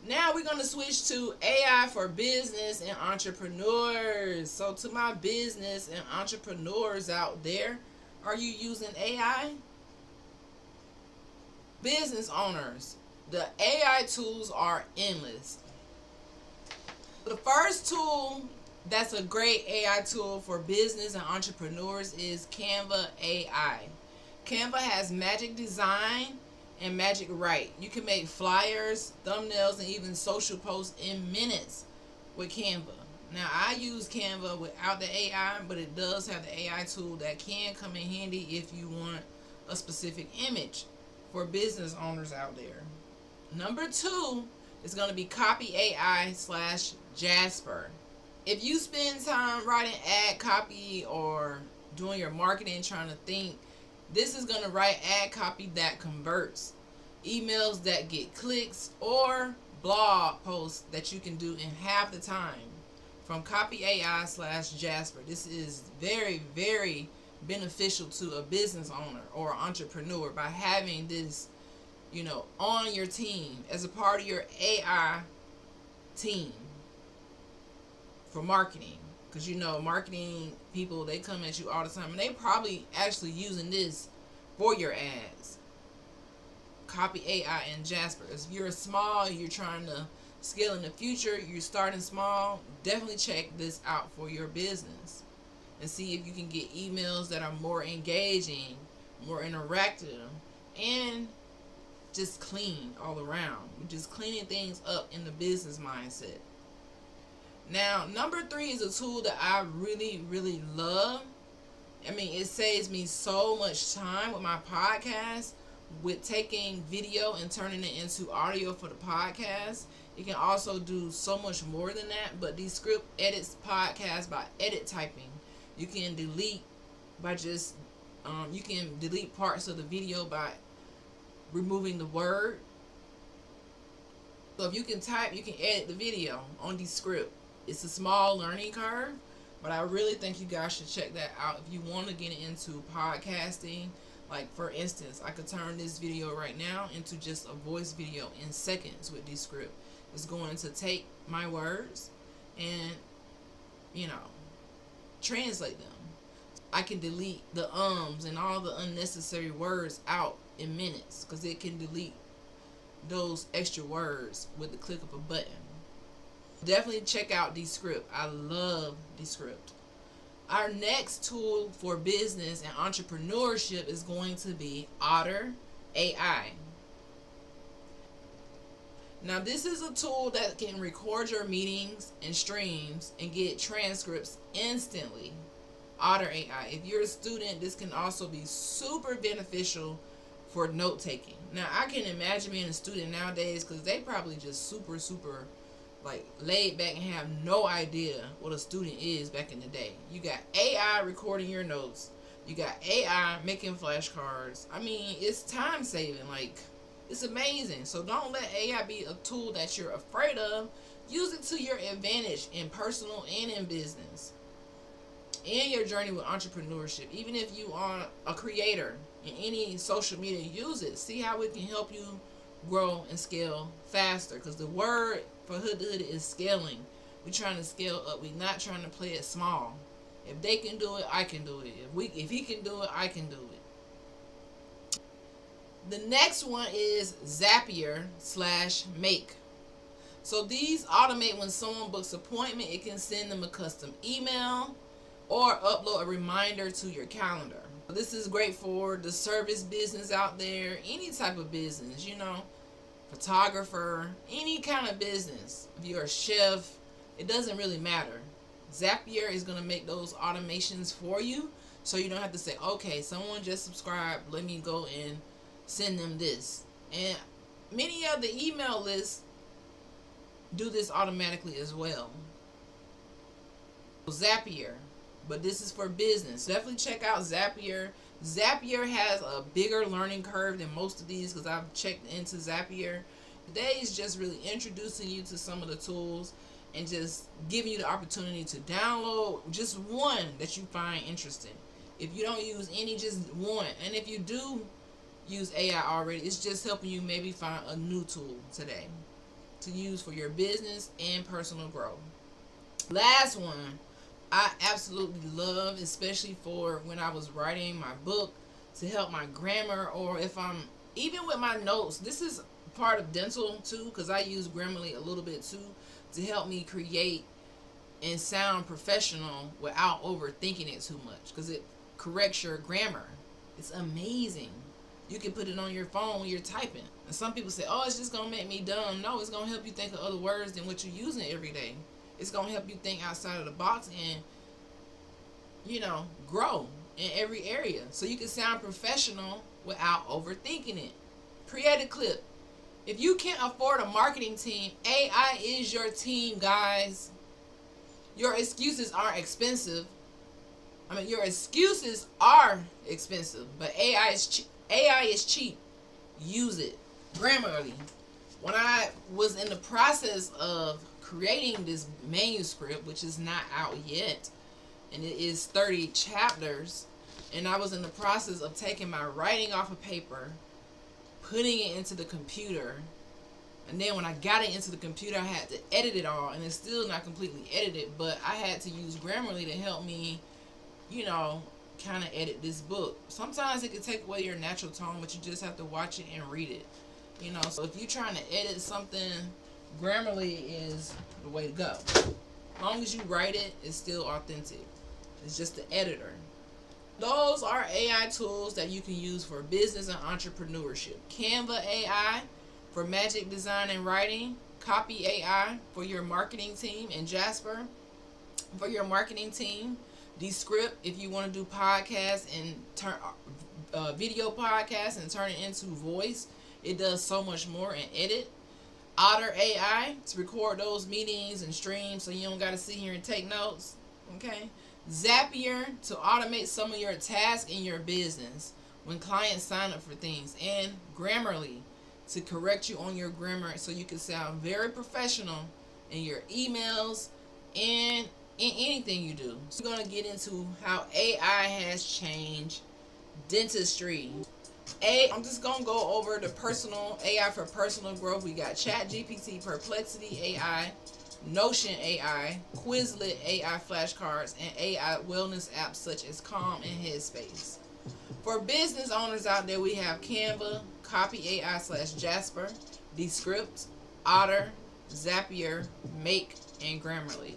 Now we're going to switch to AI for business and entrepreneurs. So to my business and entrepreneurs out there, are you using AI? Business owners, the AI tools are endless. The first tool that's a great AI tool for business and entrepreneurs is Canva AI. Canva has magic design and magic write. You can make flyers, thumbnails, and even social posts in minutes with Canva. Now, I use Canva without the AI, but it does have the AI tool that can come in handy if you want a specific image for business owners out there. Number 2 is going to be Copy AI / Jasper. If you spend time writing ad copy or doing your marketing trying to think, this is going to write ad copy that converts, emails that get clicks, or blog posts that you can do in half the time from Copy AI / Jasper. This is very, very beneficial to a business owner or entrepreneur by having this, on your team as a part of your AI team for marketing. Because marketing people, they come at you all the time and they probably actually using this for your ads. Copy AI and Jasper. If you're small, you're trying to scale in the future, you're starting small, definitely check this out for your business and see if you can get emails that are more engaging, more interactive, and just clean all around. Just cleaning things up in the business mindset. Now, number 3 is a tool that I really, really love. It saves me so much time with my podcast, with taking video and turning it into audio for the podcast. It can also do so much more than that, but Descript edits podcasts by edit typing. You can delete by just, you can delete parts of the video by removing the word. So if you can type, you can edit the video on Descript. It's a small learning curve, but I really think you guys should check that out if you want to get into podcasting. Like, for instance, I could turn this video right now into just a voice video in seconds with Descript. It's going to take my words and, translate them. I can delete the ums and all the unnecessary words out in minutes because it can delete those extra words with the click of a button. Definitely check out Descript. I love Descript. Our next tool for business and entrepreneurship is going to be Otter AI. Now, this is a tool that can record your meetings and streams and get transcripts instantly. Otter AI. If you're a student, this can also be super beneficial for note taking. Now, I can imagine being a student nowadays because they probably just super laid back and have no idea what a student is back in the day. You got AI recording your notes. You got AI making flashcards. It's time saving. It's amazing. So don't let AI be a tool that you're afraid of. Use it to your advantage in personal and in business. In your journey with entrepreneurship. Even if you are a creator in any social media, use it. See how it can help you grow and scale faster. Because the word for Hood to Hood is scaling. We're trying to scale up. We're not trying to play it small. If they can do it, I can do it. If he can do it, I can do it. The next one is Zapier / Make. So these automate when someone books an appointment. It can send them a custom email or upload a reminder to your calendar. This is great for the service business out there, any type of business, photographer, any kind of business. If you're a chef, it doesn't really matter. Zapier is going to make those automations for you, so you don't have to say, okay, someone just subscribed, let me go and send them this. And many of the email lists do this automatically as well. Zapier, but this is for business. Definitely check out Zapier. Zapier has a bigger learning curve than most of these because I've checked into Zapier. Today is just really introducing you to some of the tools and just giving you the opportunity to download just one that you find interesting. If you don't use any, just one. And if you do use AI already, it's just helping you maybe find a new tool today. to use for your business and personal growth. Last one I absolutely love, especially for when I was writing my book, to help my grammar, or if I'm even with my notes. This is part of dental too, because I use Grammarly a little bit too to help me create and sound professional without overthinking it too much, because it corrects your grammar. It's amazing. You can put it on your phone when you're typing. And some people say, oh, it's just going to make me dumb. No, it's going to help you think of other words than what you're using every day. It's going to help you think outside of the box and, grow in every area. So you can sound professional without overthinking it. Create a clip. If you can't afford a marketing team, AI is your team, guys. Your excuses aren't expensive. Your excuses are expensive, but AI is cheap. Use it. Grammarly. When I was in the process of creating this manuscript, which is not out yet, and it is 30 chapters, and I was in the process of taking my writing off of paper, putting it into the computer, and then when I got it into the computer, I had to edit it all, and it's still not completely edited, but I had to use Grammarly to help me, kind of edit this book. Sometimes it can take away your natural tone, but you just have to watch it and read it. So if you're trying to edit something, Grammarly is the way to go. As long as you write it, it's still authentic. It's just the editor. Those are AI tools that you can use for business and entrepreneurship. Canva AI for magic design and writing. Copy AI for your marketing team, and Jasper for your marketing team. Descript if you want to do podcasts and turn video podcasts and turn it into voice. It does so much more, and edit. Otter AI to record those meetings and streams so you don't got to sit here and take notes. Okay. Zapier to automate some of your tasks in your business when clients sign up for things. And Grammarly to correct you on your grammar so you can sound very professional in your emails and in anything you do. So we're going to get into how AI has changed dentistry. I'm just going to go over the personal AI for personal growth. We got ChatGPT, Perplexity AI, Notion AI, Quizlet AI flashcards, and AI wellness apps such as Calm and Headspace. For business owners out there, we have Canva, Copy AI / Jasper, Descript, Otter, Zapier, Make, and Grammarly.